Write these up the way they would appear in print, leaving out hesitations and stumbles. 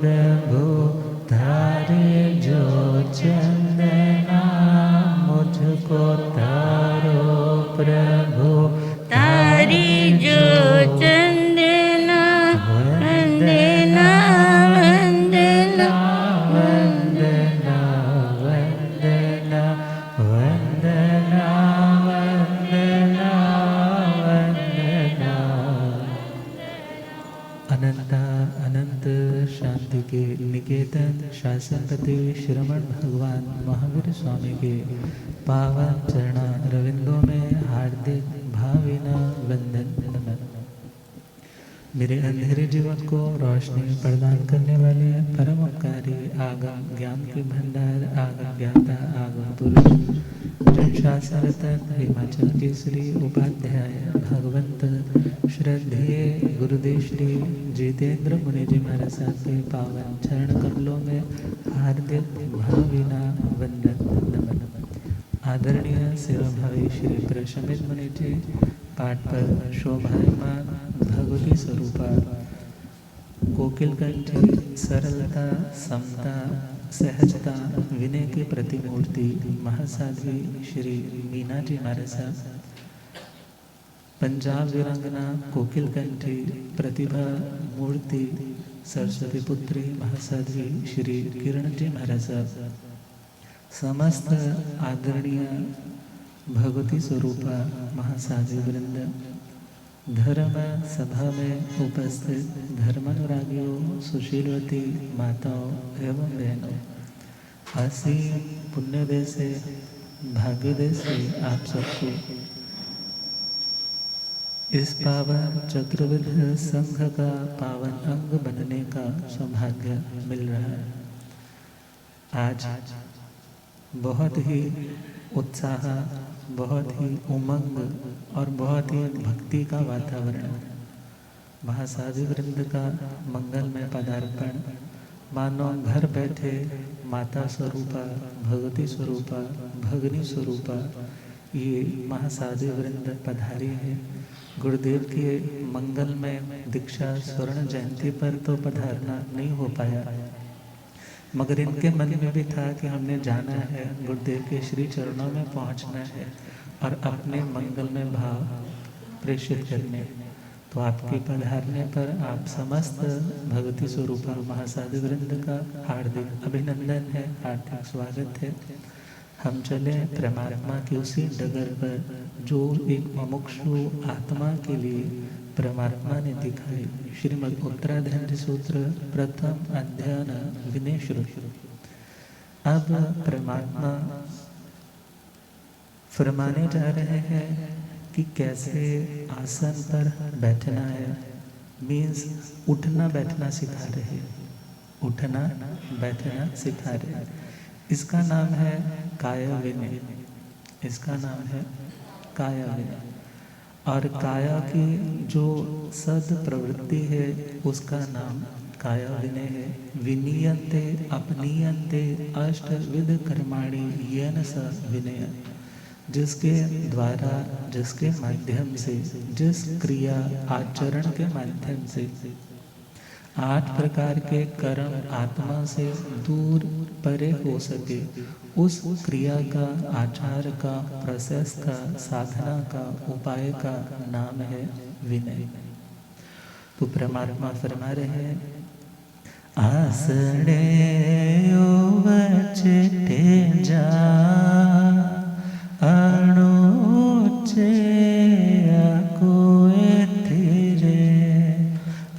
प्रभु तारे जो चंदना मुझको तारो प्रभु तारी जो चंदना वंदना वंदना वंदना वंदना वंदना वंदना वंदना। अनंत अनंत शांति के निकेतन शासनपति श्रमण भगवान महावीर स्वामी के पावन चरणा रविंदों में हार्दिक भावना वंदन नमन। मेरे अंधेरे जीवन को रोशनी प्रदान करने वाले परम उपकारी आगम ज्ञान के भंडार आगम ज्ञाता आगम पुरुष शासनरतन हिमाचल केसरी उपाध्याय भगवंत श्रद्धेय गुरुदेव श्री जितेंद्र मुनि जी महाराज के पावन चरण कमलों में हार्दिक भावना वंदन नमन। आदरणीय सेवाभावी श्री प्रशमित मुनि जी पाठ पर शोभायमान भगवती स्वरूपा कोकिल कंठी सरलता समता सहजता विनय की प्रतिमूर्ति महासाध्वी श्री मीना जी महाराज, पंजाब वीरांगना कोकिल कंठी प्रतिभा मूर्ति सरस्वती पुत्री महासाध्वी श्री किरण जी महाराज, समस्त आदरणीय भगवती स्वरूपा महासाध्वी वृंद, धर्म सभा में उपस्थित धर्मानुरागियों, सुशीलवती माताओं एवं बहनों, असीम पुण्योदय से भाग्योदय से आप सबको इस पावन चक्रवृद्ध संघ का पावन अंग बनने का सौभाग्य मिल रहा है। आज बहुत ही उत्साह, बहुत ही उमंग और बहुत ही भक्ति का वातावरण, महासाधु वृंद का मंगलमय पदार्पण, मानो घर बैठे माता स्वरूपा, भगवती स्वरूपा, भगनी स्वरूपा ये महासाधु वृंद पधारी है। गुरुदेव के मंगलमय दीक्षा स्वर्ण जयंती पर तो पधारना नहीं हो पाया, मगर इनके मन में भी था कि हमने जाना है, गुरुदेव के श्री चरणों में पहुंचना है और अपने मंगलमय भाव प्रेषित करने। तो आपके पधारने पर आप समस्त भगवती स्वरूपा महासाधु वृंद का हार्दिक अभिनंदन है, हार्दिक स्वागत है। हम चले परमात्मा की उसी डगर पर जो एक मुमुक्षु आत्मा के लिए परमात्मा ने दिखाई। श्रीमद् उत्तराधर्म सूत्र प्रथम अध्ययन विनय श्रुत। अब परमात्मा फरमाने जा रहे हैं कि कैसे आसन पर बैठना है, मीन्स उठना बैठना सिखा रहे, उठना बैठना सिखा रहे। इसका नाम है काया विनय, इसका नाम है काया विनय। और काया की जो सद प्रवृत्ति है उसका नाम काया विनय है। विनीयन्ते अपनीयन्ते अष्टविध कर्माणि येन स विनय, जिसके द्वारा, जिसके माध्यम से, जिस क्रिया आचरण के माध्यम से 8 प्रकार के कर्म आत्मा से दूर परे हो सके, उस क्रिया का, आचार का, प्रोसेस का, साधना का, उपाय का नाम है विनय। तो परमात्मा फरमा रहे हैं, आसने ओवचटे जा अणुचे आकोए तेरे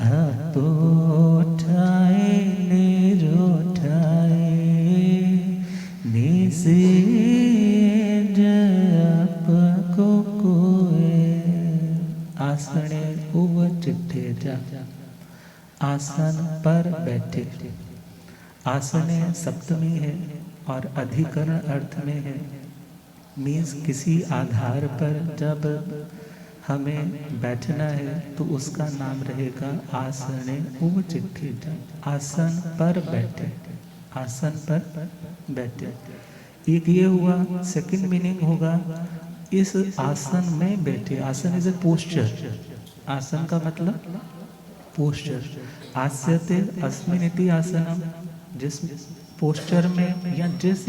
अपोठाए निरोठाए निसेज आपको कोए। आसने उवचटे जा, आसन पर बैठे। आसने सप्तमी है और अधिकरण अर्थ में है, मीन्स किसी आधार पर जब हमें बैठना है तो उसका नाम रहेगा आसने उवचिट्ठित। आसन पर बैठे, आसन पर बैठे। एक ये हुआ, सेकंड मीनिंग होगा इस आसन में बैठे। आसन इज ए पोस्चर। आसन का मतलब पोस्चर। आस्यते अस्मिनिति आसनम, जिस पोस्चर में या जिस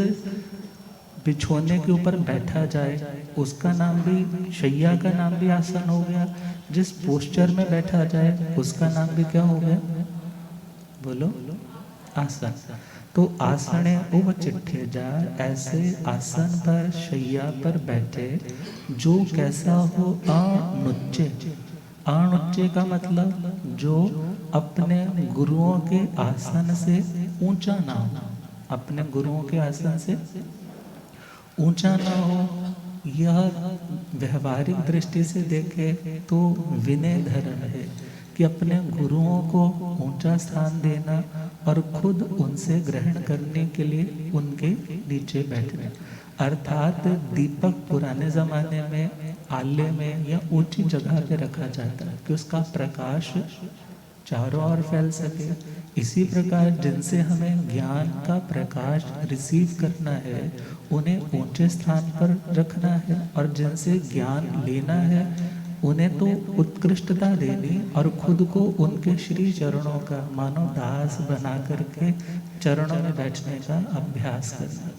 बिछोने के ऊपर बैठा जाए उसका नाम भी, शैया का नाम भी आसन हो गया। जिस पोस्चर में बैठा जाए उसका नाम भी क्या हो गया, बोलो, आसन। तो आसने उपचिट्ठे जा, ऐसे आसन पर शैया पर बैठे जो कैसा हो अनुच्चे। अनुच्चे का मतलब जो अपने गुरुओं के आसन से ऊंचा ना हो, अपने गुरुओं के आसन से ऊंचा ना हो। यह व्यवहारिक दृष्टि से देखे तो विनय धर्म है कि अपने गुरुओं को ऊंचा स्थान देना और खुद उनसे ग्रहण करने के लिए उनके नीचे बैठना। अर्थात दीपक पुराने ज़माने में आले में या ऊंची जगह पे रखा जाता है कि उसका प्रकाश चारों ओर फैल सके। इसी प्रकार जिनसे हमें ज्ञान का प्रकाश रिसीव करना है उन्हें ऊंचे स्थान पर रखना है, और जिनसे ज्ञान लेना है उन्हें तो उत्कृष्टता देनी और खुद को उनके श्री चरणों का मानो दास बना करके चरणों में बैठने का अभ्यास करना।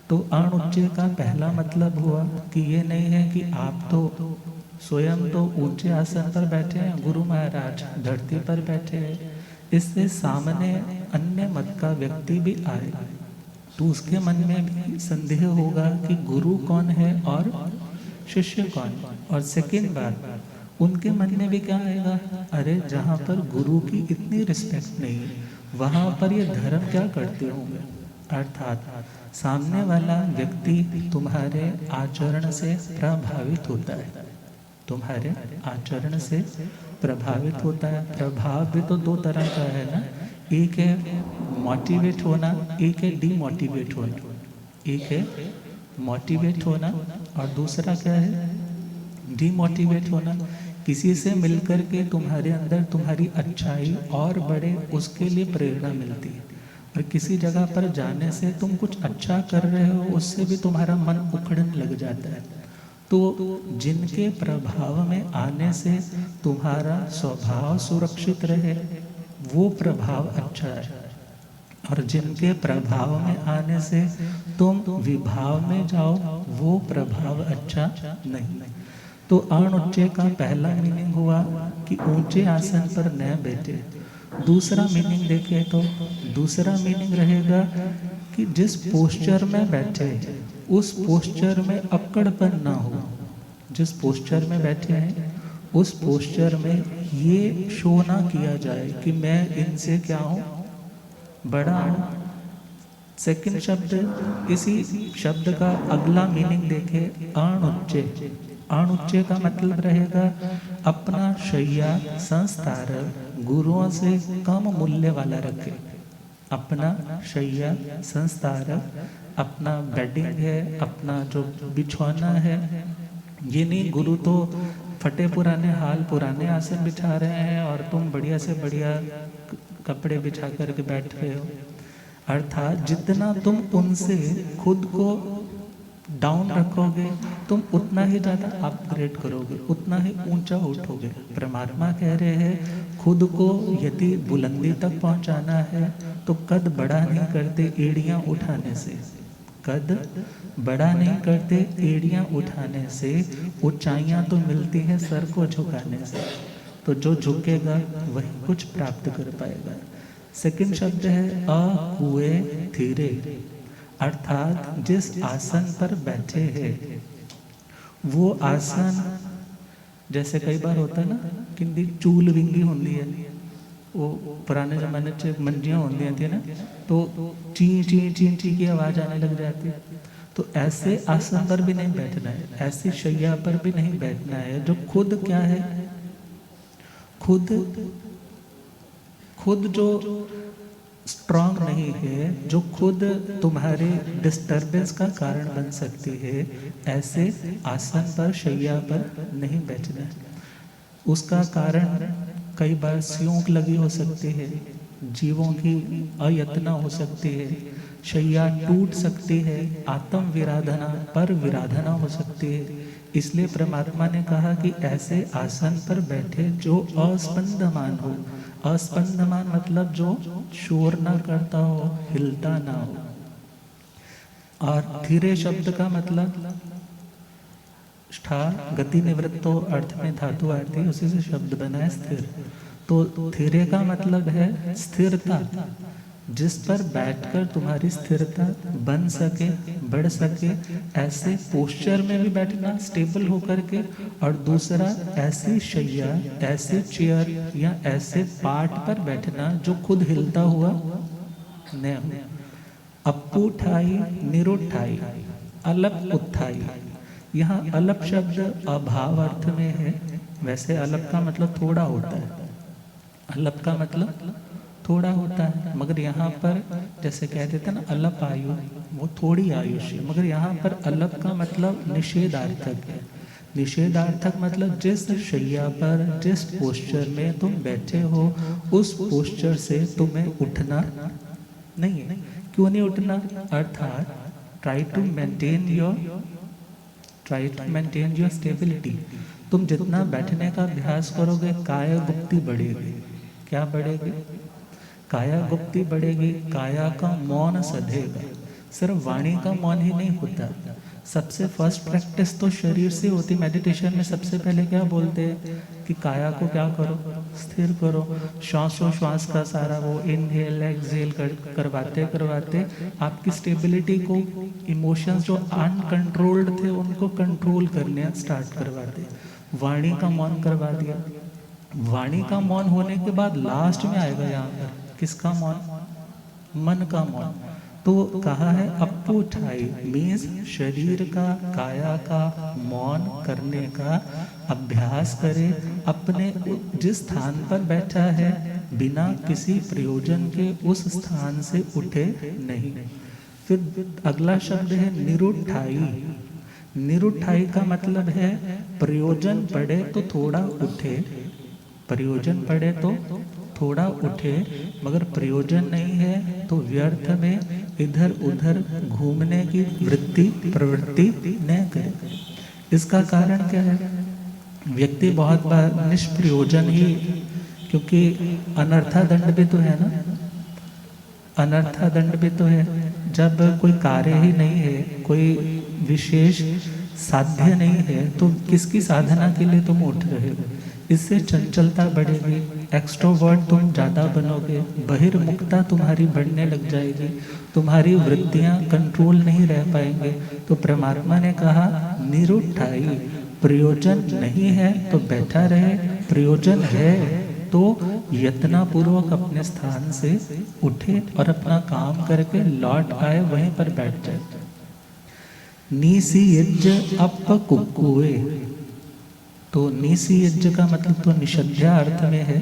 तो अनुच्चय का पहला मतलब हुआ कि ये नहीं है कि आप तो स्वयं तो ऊंचे आसन पर बैठे हैं, गुरु महाराज धरती पर बैठे हैं, इससे सामने अन्य मत का व्यक्ति भी आए तो उसके मन में भी संदेह होगा कि गुरु कौन है और शिष्य कौन। और सेकेंड बात, उनके मन में भी क्या आएगा, अरे जहाँ पर गुरु की इतनी रिस्पेक्ट नहीं है वहाँ पर ये धर्म क्या करते होंगे। अर्थात सामने वाला व्यक्ति तुम्हारे आचरण से प्रभावित होता है, तुम्हारे आचरण से प्रभावित होता है। प्रभाव भी तो दो तरह का है ना, एक है मोटिवेट होना, एक है डीमोटिवेट होना। एक है मोटिवेट होना और दूसरा क्या है, डीमोटिवेट होना। किसी से मिलकर के तुम्हारे अंदर तुम्हारी अच्छाई और बढ़े उसके लिए प्रेरणा मिलती है, और किसी जगह पर जाने से तुम कुछ अच्छा कर रहे हो उससे भी तुम्हारा मन उखड़ने लग जाता है। तो जिनके प्रभाव में आने से तुम्हारा स्वभाव सुरक्षित रहे वो प्रभाव अच्छा है, और जिनके प्रभाव में आने से तुम विभाव में जाओ वो प्रभाव अच्छा नहीं। तो अनुच्चय का पहला मीनिंग हुआ कि ऊंचे आसन पर न बैठे। दूसरा मीनिंग देखें तो दूसरा मीनिंग रहेगा कि जिस पोस्चर में बैठे उस पोस्चर में अक्कड़पन ना हो। जिस पोस्चर में बैठे हैं उस पोस्चर में ये शो ना किया जाए कि मैं इनसे क्या हूँ, बड़ा हूँ। सेकंड शब्द, इसी शब्द का अगला मीनिंग देखे अनुच्चय। अनुच्चय का मतलब रहेगा अपना शैया संस्कार गुरुओं से कम मूल्य वाला रखे। अपना शैया संस्कार, अपना बेडिंग है, अपना जो बिछौना है, ये नहीं गुरु तो फटे पुराने हाल पुराने आसन बिछा रहे हैं और तुम बढ़िया से बढ़िया कपड़े बिछा करके बैठ रहे हो। अर्थात जितना तुम उनसे खुद को डाउन रखोगे तुम उतना ही ज़्यादा अपग्रेड करोगे, उतना ही ऊंचा उठोगे। परमात्मा कह रहे हैं खुद को यदि बुलंदी तक पहुंचाना है तो कद बड़ा नहीं करते एड़ियां उठाने से, कद बड़ा नहीं करते एड़ियां उठाने से। ऊंचाइयां तो मिलती हैं सर को झुकाने से, तो जो झुकेगा वही कुछ प्राप्त कर पाएगा। सेकंड शब्द है अकुए धीरे, अर्थात जिस आसन पर बैठे हैं वो आसन, जैसे कई बार होता है ना कि चूल विंगी होती है, वो पुराने जमाने च मंजियाँ होती थी ना, तो ची ची ची ची की आवाज़ आने लग जाती है। तो ऐसे आसन पर भी नहीं बैठना है, ऐसी शैया पर भी नहीं बैठना है जो खुद क्या है, खुद जो स्ट्रांग नहीं है, जो खुद तुम्हारे डिस्टर्बेंस का कारण बन सकती है, ऐसे आसन पर शैया पर नहीं बैठना है। उसका कारण कई बार सियोंक लगी हो सकती है, जीवों की अयत्ना हो सकती है, शैया टूट सकती है, आत्म विराधना पर विराधना हो सकती है। इसलिए परमात्मा ने कहा कि ऐसे आसन पर बैठे जो अस्पंदमान हो। अस्पंदमान मतलब जो शोर ना करता हो, हिलता ना हो। और धीरे शब्द का मतलब ठा गति निवृत्तो अर्थ में धातु आती, उसी से शब्द बना है स्थिर। तो धीरे का मतलब है स्थिरता, जिस पर बैठकर तुम्हारी स्थिरता बन सके, बढ़ सके। ऐसे पोस्चर में भी बैठना स्टेबल होकर के, और दूसरा ऐसी शैया, ऐसे चेयर या ऐसे पार्ट पर बैठना जो खुद हिलता हुआ न हो। अपूठाई, निरुठाई, अलप उत्थाई। यहाँ अलप शब्द अभाव अर्थ में है। वैसे अलप का मतलब थोड़ा होता है, अलप का मतलब थोड़ा होता है, मगर यहाँ पर जैसे कह देते ना अलप आयु, वो थोड़ी आयुष्य, मगर यहाँ पर अलप का मतलब निषेधार्थक है। निषेधार्थक मतलब जिस शैया पर, जिस पोस्चर में तुम बैठे हो, उस पोस्चर से तुम्हें उठना नहीं है। क्यों नहीं उठना? अर्थात try to maintain your stability. तुम जितना बैठने का अभ्यास करोगे, काया गुप्ति बढ़ेगी। क्या बढ़ेगी? काया गुप्ति बढ़ेगी। काया का मौन सधेगा। सिर्फ वाणी का मौन ही नहीं होता, सबसे फर्स्ट प्रैक्टिस तो शरीर से होती। मेडिटेशन में सबसे पहले क्या बोलते हैं कि काया को क्या करो? स्थिर करो। श्वास का सारा वो इनहेल एक्सहेल करवाते करवाते आपकी स्टेबिलिटी को, इमोशंस जो अनकंट्रोल्ड थे उनको कंट्रोल करने स्टार्ट करवाते। वाणी का मौन करवा दिया। वाणी का मौन होने के बाद लास्ट में आएगा यहाँ पर किसका मौन? मन का मौन। तो कहा है अपूठाई मीन्स शरीर का, काया का मौन करने का अभ्यास करे। अपने जिस स्थान पर बैठा है बिना किसी प्रयोजन के उस स्थान से उठे नहीं। फिर अगला शब्द है निरुठाई। निरुठाई का मतलब है प्रयोजन पड़े तो थोड़ा उठे, प्रयोजन पड़े तो थोड़ा उठे, मगर प्रयोजन नहीं है तो व्यर्थ में इधर उधर घूमने की प्रवृत्ति न करे। इसका कारण क्या है? व्यक्ति बहुत बार निष्प्रयोजन ही, क्योंकि अनर्था दंड भी तो है ना, अनर्था दंड भी तो है। जब कोई कार्य ही नहीं है, कोई विशेष साध्य नहीं है, तो किसकी साधना के लिए तुम उठ रहे हो? इससे चंचलता बढ़ेगी, एक्सट्रोवर्ट तुम ज़्यादा बनोगे, बहिर्मुखता तुम्हारी बढ़ने लग जाएगी, तुम्हारी वृत्तियां कंट्रोल नहीं रह पाएंगे। तो परमात्मा ने कहा निरुठाई, प्रयोजन नहीं है तो बैठा रहे, प्रयोजन है तो यत्नपूर्वक अपने स्थान से उठे और अपना काम करके लौट आए, वहीं पर बैठ जाए। नीसी यज्ञ अप कुकुए। तो निसी यज्ञ का मतलब तो निषद्या अर्थ में है।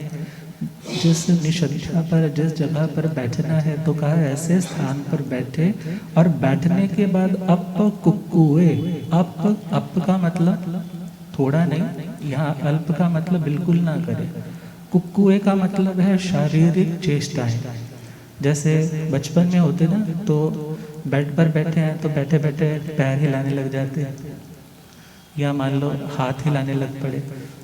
जिस निषद्या पर, जिस जगह पर बैठना है, तो कहा ऐसे स्थान पर बैठे और बैठने के बाद अप कुकुए। अप का मतलब थोड़ा नहीं, यहाँ अल्प का मतलब बिल्कुल ना करे। कुकुए का मतलब है शारीरिक चेष्टाएं। जैसे बचपन में होते ना, तो बेड पर बैठे हैं तो बैठे बैठे पैर हिलाने लग जाते हैं, या मान लो हाथ हिलाने लग पड़े।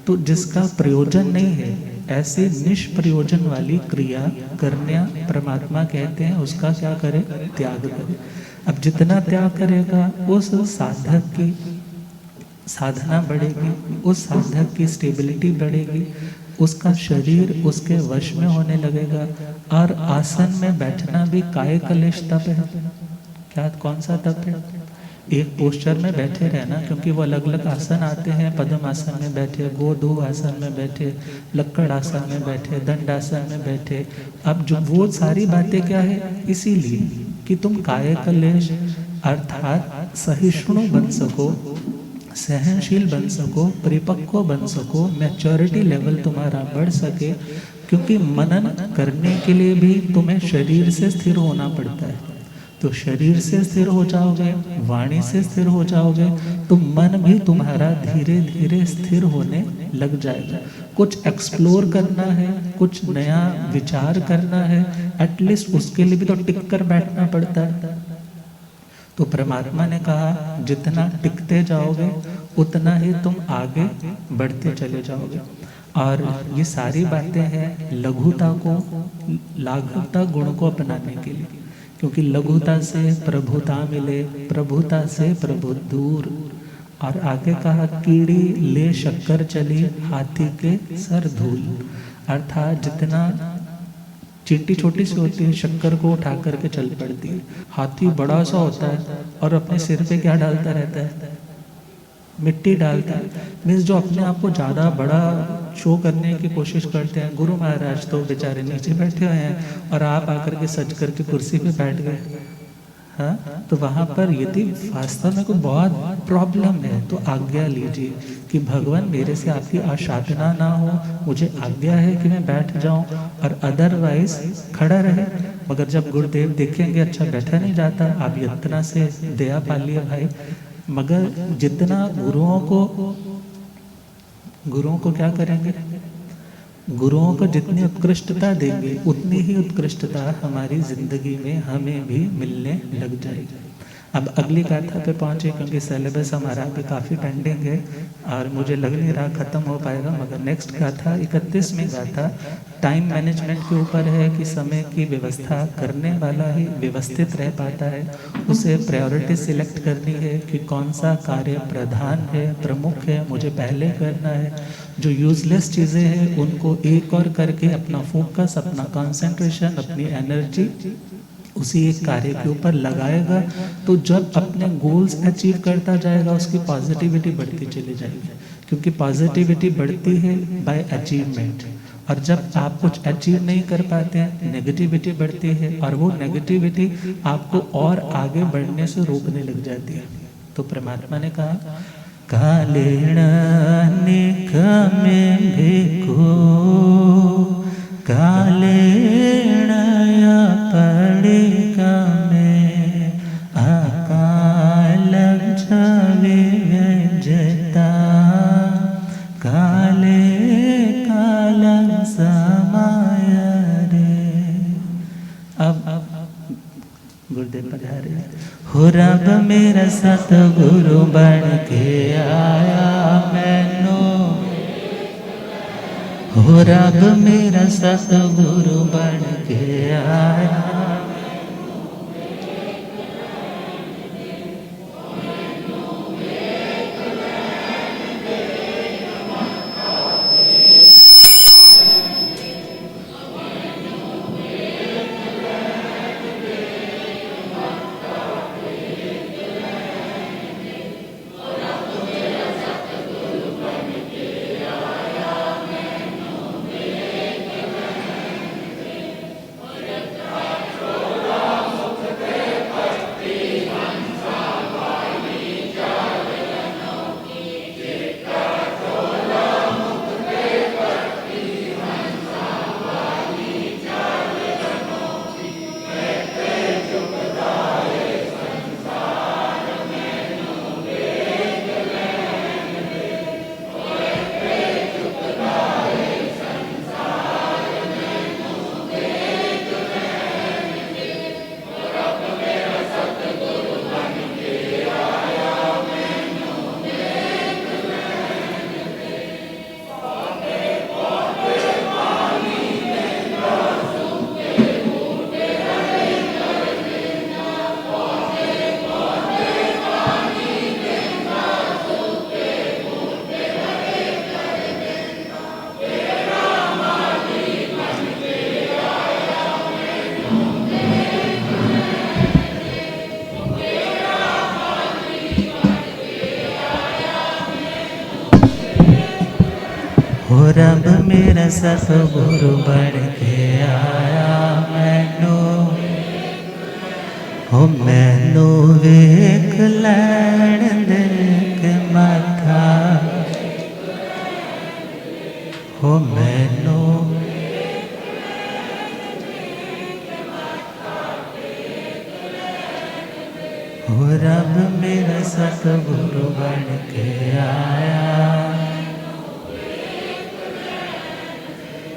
तो जिसका प्रयोजन नहीं है, ऐसे निष्प्रयोजन वाली क्रिया करना परमात्मा कहते हैं, उसका क्या करे? त्याग करे। अब जितना त्याग करेगा उस साधक की साधना बढ़ेगी, उस साधक की स्टेबिलिटी बढ़ेगी, उसका शरीर उसके वश में होने लगेगा। और आसन में बैठना भी काय कलेश तप है। क्या, कौन सा तप है? एक पोस्चर में बैठे रहना, क्योंकि वो अलग अलग आसन आते हैं। पद्म आसन में बैठे, गोधू आसन में बैठे, लक्कड़ आसन में बैठे, दंड आसन में बैठे। अब जो वो सारी बातें क्या है? इसीलिए कि तुम काय कलेश अर्थात सहिष्णु बन सको, सहनशील बन सको, परिपक्व बन सको, मैच्योरिटी लेवल तुम्हारा बढ़ सके। क्योंकि मनन करने के लिए भी तुम्हें शरीर से स्थिर होना पड़ता है। तो शरीर से स्थिर हो जाओगे, वाणी से स्थिर हो जाओगे, तो मन भी तुम्हारा धीरे धीरे स्थिर होने लग जाएगा। कुछ एक्सप्लोर करना है, कुछ नया विचार करना है, एटलीस्ट उसके लिए भी तो टिक कर बैठना पड़ता है। तो परमात्मा ने कहा जितना टिकते जाओगे उतना ही तुम आगे बढ़ते चले जाओगे। और ये सारी बातें हैं लघुता को लाघवता गुण को अपनाने के लिए, क्योंकि लघुता से प्रभुता मिले, प्रभुता से प्रभु दूर। और आगे कहा कीड़ी ले शक्कर चली हाथी के सर धूल, अर्थात जितना चींटी छोटी सी होती है शक्कर को उठा करके चल पड़ती है, हाथी बड़ा सा होता है और अपने सिर पे क्या डालता रहता है, मिट्टी डालता है। मीन्स जो अपने आप को ज़्यादा बड़ा शो करने की कोशिश करते हैं, गुरु महाराज तो बेचारे नीचे बैठे हुए हैं और आप आकर के सज करके कुर्सी पे बैठ गए। हाँ, तो वहाँ पर यदि वास्तव में कोई बहुत प्रॉब्लम है तो आज्ञा लीजिए कि भगवान मेरे से आपकी आशाधना ना हो, मुझे आज्ञा है कि मैं बैठ जाऊं, और अदरवाइज खड़ा रहे। मगर जब गुरुदेव देखेंगे अच्छा बैठा नहीं जाता, आप यत्ना से दया पालिए भाई। मगर जितना गुरुओं को क्या करेंगे, गुरुओं को जितनी उत्कृष्टता देंगे उतनी ही उत्कृष्टता हमारी जिंदगी में हमें भी मिलने लग जाएगी। अब अगली गाथा पे पहुंचे, क्योंकि सिलेबस हमारा अभी काफ़ी पेंडिंग है और मुझे लग नहीं रहा ख़त्म हो पाएगा। मगर नेक्स्ट गाथा 31वीं गाथा टाइम मैनेजमेंट के ऊपर है कि समय की व्यवस्था करने वाला ही व्यवस्थित रह पाता है। उसे प्रायोरिटी सिलेक्ट करनी है कि कौन सा कार्य प्रधान है, प्रमुख है, मुझे पहले करना है। जो यूजलेस चीज़ें हैं उनको एक और करके अपना फोकस, अपना कंसंट्रेशन, अपनी एनर्जी उसी एक कार्य के ऊपर लगाएगा। तो जब अपने गोल्स अचीव करता जाएगा उसकी पॉजिटिविटी बढ़ती चली जाएगी, क्योंकि पॉजिटिविटी बढ़ती है बाय अचीवमेंट। और जब आप कुछ अचीव नहीं कर पाते हैं नेगेटिविटी बढ़ती है, और वो नेगेटिविटी आपको और आगे बढ़ने से रोकने लग जाती है। तो परमात्मा ने कहा कालेण निकमे भिको कालेण पड़िका में अकालं च विव्यजता काले कालं समाय रे। अब गुरुदेव पधारे। हो रब मेरा सतगुरु बन के आया मैनू, हो रब मेरा सतगुरु बन के आया। हो रब मेरा सतगुरु बन के आया मैनू, हो मैनू वेख लैण दे के माथा, हो मैनू हो रब मेरा सतगुरु बन के आया।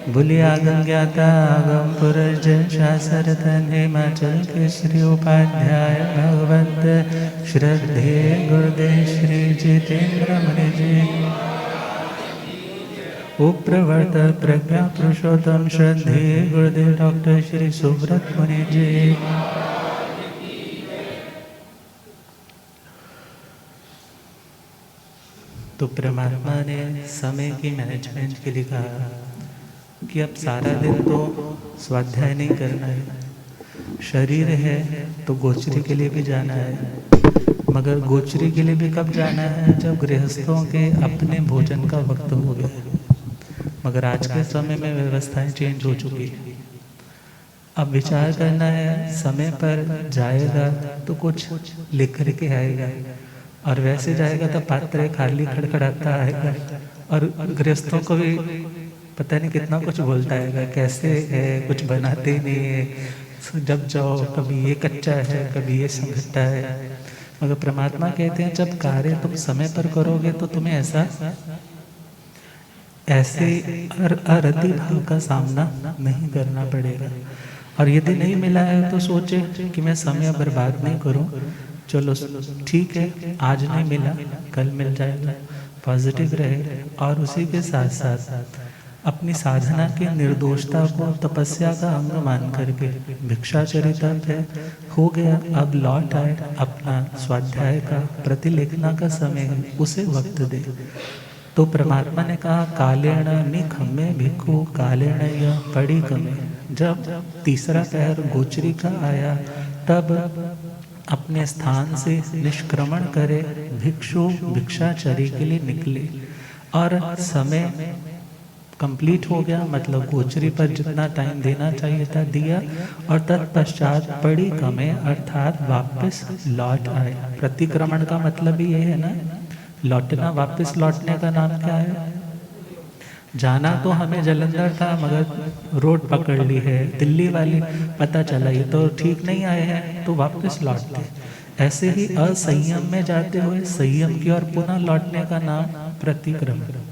बोलिए आगम ज्ञाता आगम पुरुष शासरतन हिमाचल के श्री उपाध्याय भगवंत श्रद्धे गुरुदेव श्री जितेंद्र मुनि जी। उप्रवर्त प्रज्ञा पुरुषोत्तम श्रद्धे गुरुदेव डॉक्टर श्री सुब्रत मुनि जी। तो परमात्मा ने समय की मैनेजमेंट के लिए कहा कि अब सारा दिन तो स्वाध्याय नहीं करना है, शरीर है तो गोचरी के लिए भी जाना है, मगर गोचरी के लिए भी कब जाना है, जब गृहस्थों के अपने भोजन का वक्त हो गया है। मगर आज के समय में व्यवस्थाएं चेंज हो चुकी है। अब विचार करना है, समय पर जाएगा तो कुछ लेकर के आएगा, और वैसे जाएगा तो पात्र खाली खड़खड़ाता आएगा, और गृहस्थों को भी पता नहीं कितना कुछ बोलता आएगा, कैसे है, कुछ बनाते ही नहीं है, जब जाओ कभी ये कच्चा है कभी ये संघट्टा है। मगर परमात्मा कहते हैं जब कार्य तुम समय पर करोगे तो तुम्हें ऐसे अरति भाव का सामना नहीं करना पड़ेगा। और यदि नहीं मिला है तो सोचे कि मैं समय बर्बाद नहीं करूं, चलो ठीक है, आज नहीं मिला कल मिल जाएगा, पॉजिटिव रहे। और उसी के साथ साथ अपनी साधना की निर्दोषता को तपस्या का अंग मान करके भिक्षाचरिता पे हो गया, अब लौट आए, अपना स्वाध्याय का प्रतिलेखना का समय है, उसे वक्त दे। तो परमात्मा ने कहा कालेण निखम्मे भिक्खु कालेण यह पड़ी कमे। जब तीसरा पहर गोचरी का आया तब अपने स्थान से निष्क्रमण करे भिक्षु भिक्षाचर्य के लिए निकले, और समय कंप्लीट हो गया, मतलब गोचरी पर जितना टाइम देना चाहिए था दिया, और तत्पश्चात पड़ी कमे अर्थात वापस लौट आए। प्रतिक्रमण का मतलब ही ये है ना, लौटना। वापस लौटने का नाम क्या है? जाना तो हमें जलंधर था मगर रोड पकड़ ली है दिल्ली वाली, पता चला ये तो ठीक नहीं आए हैं तो वापस लौटते। ऐसे ही असंयम में जाते हुए संयम की ओर पुनः लौटने का नाम प्रतिक्रमण।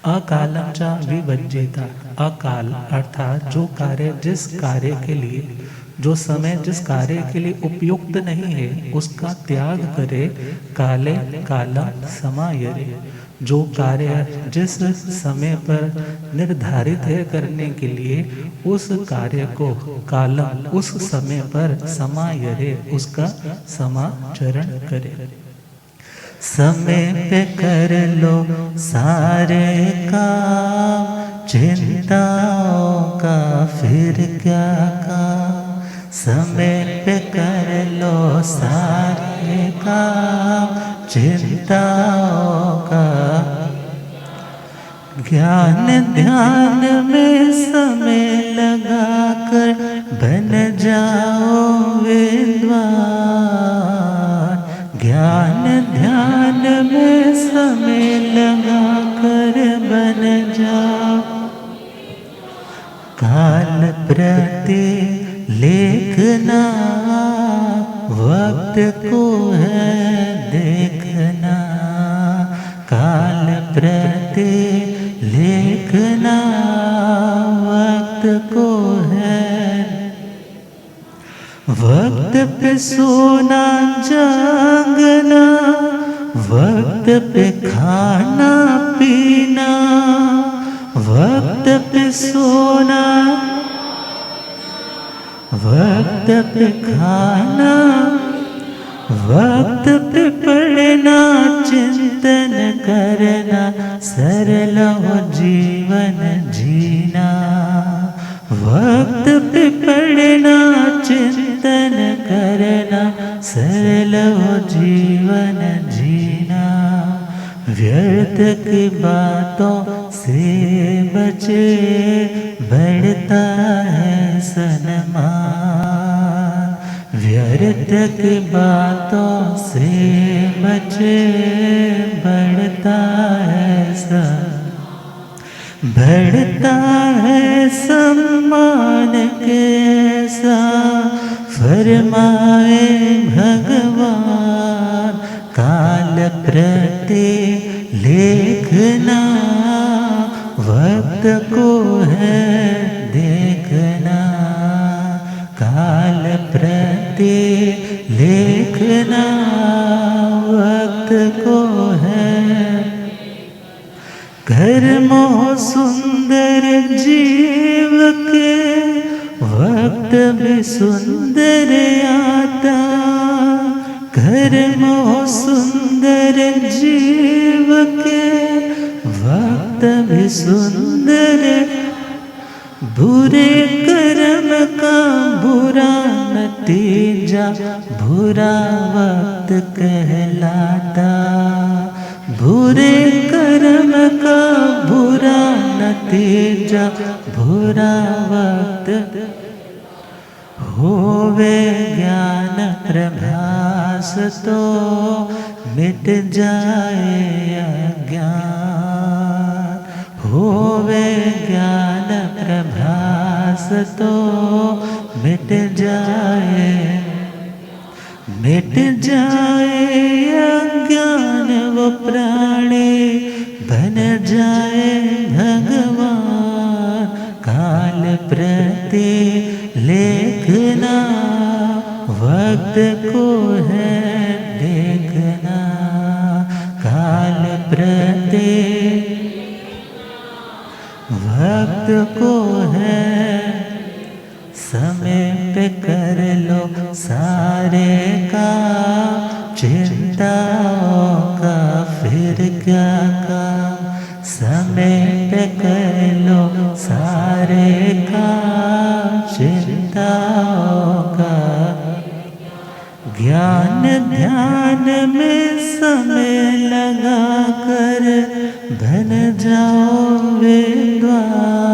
अकालम च विभज्येता, अकाल अर्थात जो कार्य जिस कार्य के लिए, जो समय जिस कार्य के लिए उपयुक्त नहीं है उसका त्याग करे। काले काला समायरे, जो कार्य जिस समय पर निर्धारित है करने के लिए उस कार्य को कालम उस समय पर समायरे, उसका समाचरण करे। समय पे कर लो सारे काम, चिंताओं का फिर क्या काम। समय पे कर लो सारे काम, चिंताओं का। ज्ञान ध्यान में समय लगाकर बन जाओ विद्वान। ज्ञान ध्यान में समय लगाकर बन जाओ। काल प्रति लेखना वक्त को है देखना। काल प्रति लेखना वक्त को है। वक्त पे सोना जागना, वक्त पे खाना पीना। वक्त पे सोना, वक्त पे खाना, वक्त पे पढ़ना, चिंतन करना, सरल हो जीवन जीना। वक्त पे पढ़ना, चिंतन करना, सरल हो जीवन जीना। व्यर्थ की बातों से बचे, बढ़ता है सन्मान। व्यर्थ की बातों से बचे, बढ़ता है बढ़ता है सम्मान कैसा फरमाए भगवान। काल प्रति लेखना वक्त को है प्रति लेखना वक्त को है। कर्मों सुंदर जीव के वक्त भी सुंदर आता। कर्मों सुंदर जीव के वक्त भी सुंदर। बुरे कर्म का बुरा नतीजा बुरा वक्त कहलाता। बुरे कर्म का बुरा नतीजा बुरा वक्त। होवे ज्ञान प्रभास तो मिट जाए अज्ञान। होवे ज्ञान प्रभास तो मिट जाए अज्ञान। वो प्राणी बन जाए भगवान। काल प्रति लेखना वक्त को है देखना। काल प्रति वक्त को है। समय पे कर लो सारे काम। चिंताओं का फिर क्या काम। समय पे कर लो सारे काम। चिंताओं का ज्ञान ध्यान में समय लगा कर बन जाओ विद्वान।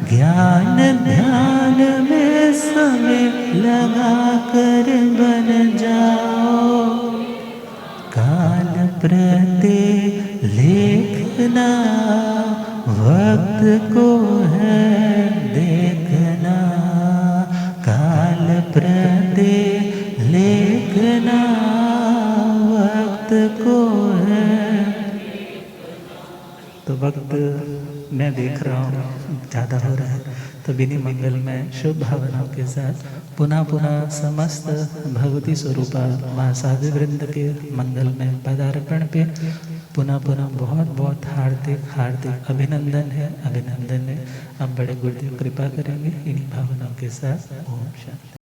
ज्ञान ध्यान में समय लगा कर बन जाओ। काल प्रति लेखना वक्त को है देखना। काल प्रति लेखना वक्त को है। तो वक्त मैं देख रहा हूँ ज़्यादा हो रहा है, तो बिनी मंगल में शुभ भावनाओं के साथ पुनः समस्त भगवती स्वरूपा माँ साधु वृंद के मंगल में पदार्पण पे पुनः बहुत हार्दिक अभिनंदन है। अब बड़े गुरुदेव कृपा करेंगे इन्हीं भावनाओं के साथ। ओम शांति।